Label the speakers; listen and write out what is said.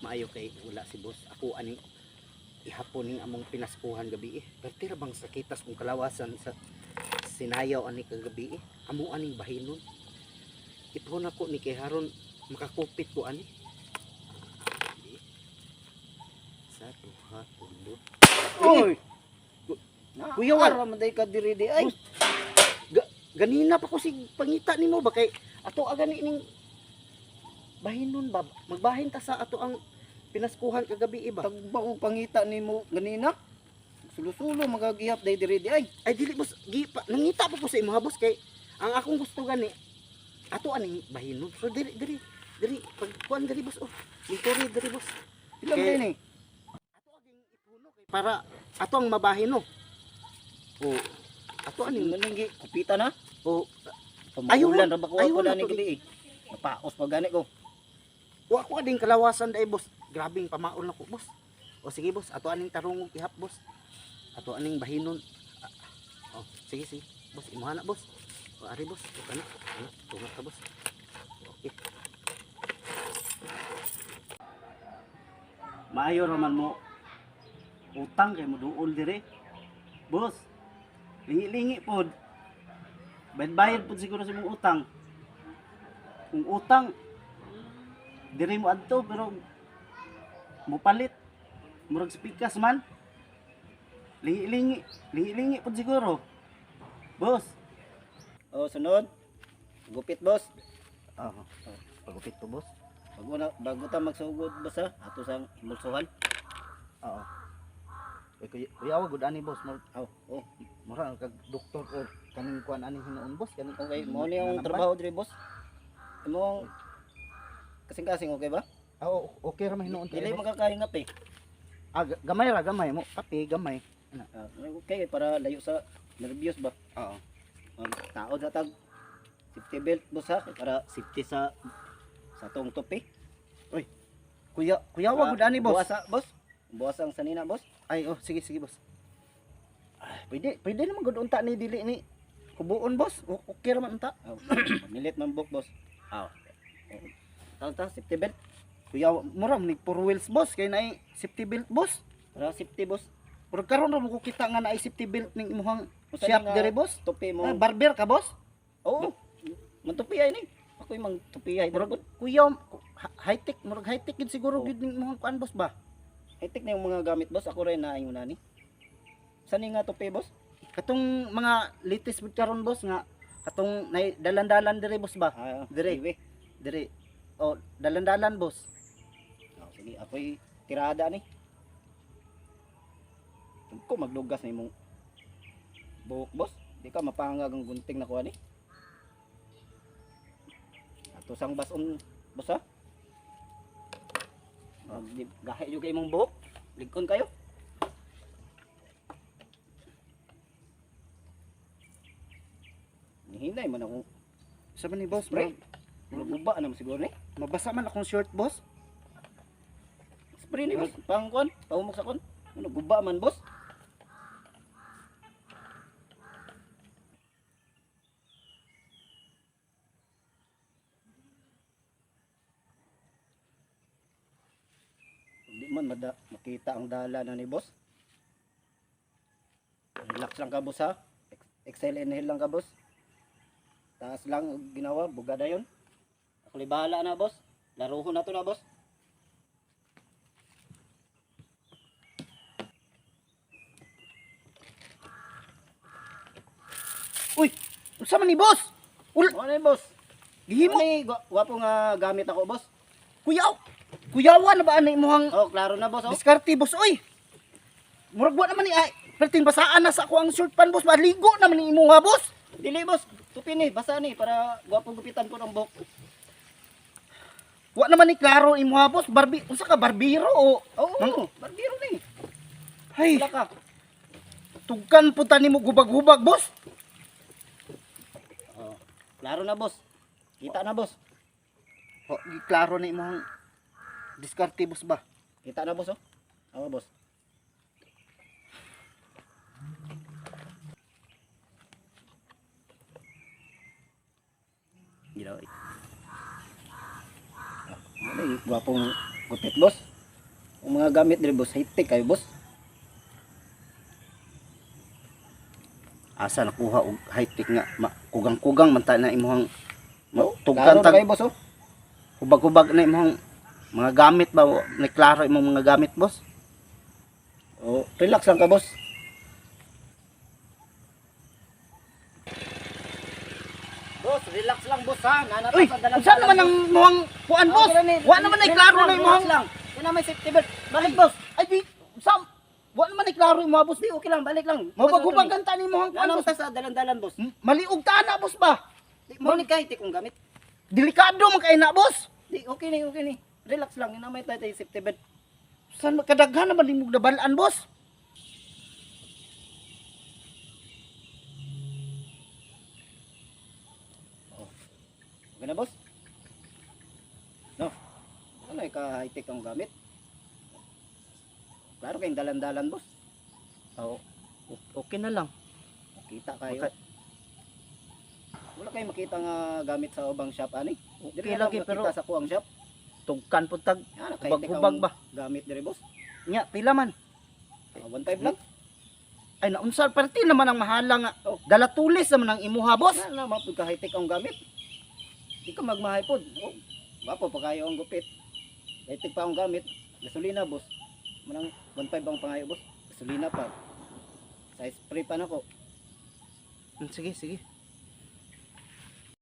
Speaker 1: Maayo kay wala si boss. Ako ani ihapon ning among pinaskuhan gabi pero tira bang sakitas kung kalawasan sa sinayaw ani kagabi amo aning bahinon. Ipon ako ni kay haron makakupit ko ani. Sa duha tulo.
Speaker 2: Oy.
Speaker 1: Kuya Wal,
Speaker 2: Ara man day ka diri di ay.
Speaker 1: ganina pa ko sig pangita nimo ba kay ato agani ning bahinon ba magbahin ta sa ato ang pinaskuhan kagabi ba.
Speaker 2: Tagba ko pangita nimo ganina. Sulo-sulo magagihap day diri di ay.
Speaker 1: Ay dili boss, nangita pa ko sa imo ha boss kay ang akong gusto gani ato aning bahinon. So diri pagkuan diri boss. Oh, diri boss.
Speaker 2: Ilang
Speaker 1: Kay-
Speaker 2: day ni?
Speaker 1: Ato aging ipuno kay para ato ang mabahino. Oh, ato aning
Speaker 2: Maninggi kupita na.
Speaker 1: oh
Speaker 2: Pamulan ra ba ko
Speaker 1: ayaw
Speaker 2: ako
Speaker 1: na
Speaker 2: na ni
Speaker 1: to.
Speaker 2: gabi eh. Napaos pa gani ko.
Speaker 1: wa ko ading kalawasan dai boss. Grabing pamaol na ko boss. O sige boss, ato aning tarong ihap boss. Ato aning bahinon. Oh, sige boss, imuha na boss. O ari boss, ano? Tunga ka boss. Okay.
Speaker 2: Maayo raman mo utang kay mo duol dire. Boss, lingi-lingi pod. Bayad pod siguro sa mong utang. Kung utang dire mo adto pero mupalit. Murag spikas man. Lingi-lingi pod siguro. Boss. Oh, sunod. Gupit, boss.
Speaker 1: Oh, pagupit to boss.
Speaker 2: Bago ta magsugod boss ha, ato sang imulsuhan.
Speaker 1: Oo. Kuya wa gud ani boss,
Speaker 2: Oh.
Speaker 1: mura kag doktor o kaning kuan ani hinuon boss, kaning
Speaker 2: Okay, mo ni yung trabaho diri boss. Imo kasing-kasing okay ba?
Speaker 1: Okay ra man hinuon
Speaker 2: Dili
Speaker 1: boss.
Speaker 2: magkakahingap eh.
Speaker 1: Gamay mo, kape gamay.
Speaker 2: Okay, para layo sa nervyos ba?
Speaker 1: Oo.
Speaker 2: Tao sa tag safety belt boss ha, para safety sa tong topi.
Speaker 1: Kuya wa gud ani boss.
Speaker 2: Buwasa boss. Buwas ang sanina boss.
Speaker 1: Ay, sige boss. Pwede naman gud unta ni dili ni kubuon boss. Okay ra man unta.
Speaker 2: Nilit man buk boss. Ta safety belt
Speaker 1: Kuya, mura ni four wheels boss kay naay safety belt boss.
Speaker 2: para safety boss.
Speaker 1: Pero karon ra mo ko kita nga naay safety belt ning imong
Speaker 2: Usa
Speaker 1: shop
Speaker 2: nga
Speaker 1: diri boss.
Speaker 2: Topi mo.
Speaker 1: Barber ka boss?
Speaker 2: Oo. Mantupi ay ni. Ako yung mantupi ay.
Speaker 1: Murag kuya high tech, murag high tech gid siguro
Speaker 2: Oh.
Speaker 1: gid ning imong kuan boss ba?
Speaker 2: High-tech na yung mga gamit boss. Ako rin na ayun na ni. Saan nga topi boss?
Speaker 1: Katong mga latest with karon boss nga katong nay dalan-dalan diri boss ba? Dire.
Speaker 2: Sige.
Speaker 1: Diri. Oh, dalan-dalan boss.
Speaker 2: Sige, ako'y tirada ni. Ko maglugas na imong buhok boss. Di ka mapangag ang gunting na kuha ni. Ato sang bason boss ha. Gahe yung imong buhok. Ligkon kayo. Hinay man ako.
Speaker 1: Sa man ni boss,
Speaker 2: Spray.
Speaker 1: bro?
Speaker 2: Maguba naman siguro ni.
Speaker 1: Mabasa man akong short boss.
Speaker 2: Spray ni boss. Pangkon. Pahumok sa kon. Ano guba man boss? Hindi man makita ang dala na ni boss. Relax lang ka boss ha. Exhale inhale lang ka boss. Taas lang ang ginawa, bugada yon. Ako bahala na boss. Laruhon na to na boss.
Speaker 1: Uy, unsa man ni boss?
Speaker 2: Ano yun boss?
Speaker 1: Gihimo.
Speaker 2: Ano yung wapo nga gamit ako boss?
Speaker 1: Kuyawa na ba ani imong
Speaker 2: Oh, klaro na boss oh.
Speaker 1: diskarte boss oy? Murag wa naman ni ay perting basaan na sa ako ang short pan boss, maligo naman ni imo nga boss.
Speaker 2: Dili boss, tupi ni, basa ni para gwapo gupitan ko ng buhok.
Speaker 1: Wa naman ni klaro imo nga boss, unsa ka barbero o
Speaker 2: Oo, barbero ni.
Speaker 1: ay
Speaker 2: Wala ka.
Speaker 1: tugkan puta nimo gubag-hubag boss.
Speaker 2: Oh, klaro na boss. Kita na boss.
Speaker 1: Klaro na imong diskarte boss ba?
Speaker 2: Kita na boss oh. Oo boss. Ginawa.
Speaker 3: Ay, gwapong gupit, boss. Ang mga gamit diri, boss, high-tech kayo, boss.
Speaker 1: Asa nakuha og high-tech nga kugang-kugang man ta na imong
Speaker 3: Klaro
Speaker 1: tugkan
Speaker 3: na
Speaker 1: tag
Speaker 3: kayo, boss, oh.
Speaker 1: hubag-hubag na imong mga gamit ba na klaro imong mga gamit, boss.
Speaker 3: Oh, relax lang ka, boss.
Speaker 2: Boss, relax lang boss ha. Nanata
Speaker 1: Uy,
Speaker 2: sa dalang.
Speaker 1: unsa naman ang muhang kuan, boss? Wa naman ay klaro na imong
Speaker 2: lang. Yan na may safety belt. Balik boss.
Speaker 1: ay di sam wa naman ay klaro imong boss.
Speaker 2: Di okay lang, balik lang.
Speaker 1: Mabag-hubagan ta ni imong kuan,
Speaker 2: Ano
Speaker 1: boss.
Speaker 2: ta sa dalan-dalan boss?
Speaker 1: Maliog ta na, boss ba?
Speaker 2: Di mo ni kahit kung gamit.
Speaker 1: Delikado man kay na, boss.
Speaker 2: Di okay ni, okay ni. Relax lang, yan na may tayo safety belt.
Speaker 1: San kadaghan naman imong dabalaan, boss?
Speaker 2: Okay na boss? No. Ano ka high-tech ang gamit? Klaro kayong dalan-dalan boss.
Speaker 1: Oo. Okay na lang.
Speaker 2: Kita kayo.
Speaker 1: Okay.
Speaker 2: Wala kayong makita nga gamit sa ubang shop ani.
Speaker 1: Okay lagi, pero
Speaker 2: sa kuang shop.
Speaker 1: tugkan pud tag
Speaker 2: Yan,
Speaker 1: hubag-hubag ba?
Speaker 2: Gamit dire boss.
Speaker 1: Nya pila man.
Speaker 2: 1.5 lang.
Speaker 1: Ay naunsal parti naman ang mahala nga.
Speaker 2: Oh.
Speaker 1: Dala tulis naman ang imuha, boss.
Speaker 2: Na mapud ka high-tech ang gamit. Di ka magmahay pod. Oh, bapo pa kayo ang gupit. High-tech pa ang gamit. Gasolina boss. Manang 1.5 ang pangayo boss. Gasolina pa. Sa spray pa nako.
Speaker 1: Sige, sige.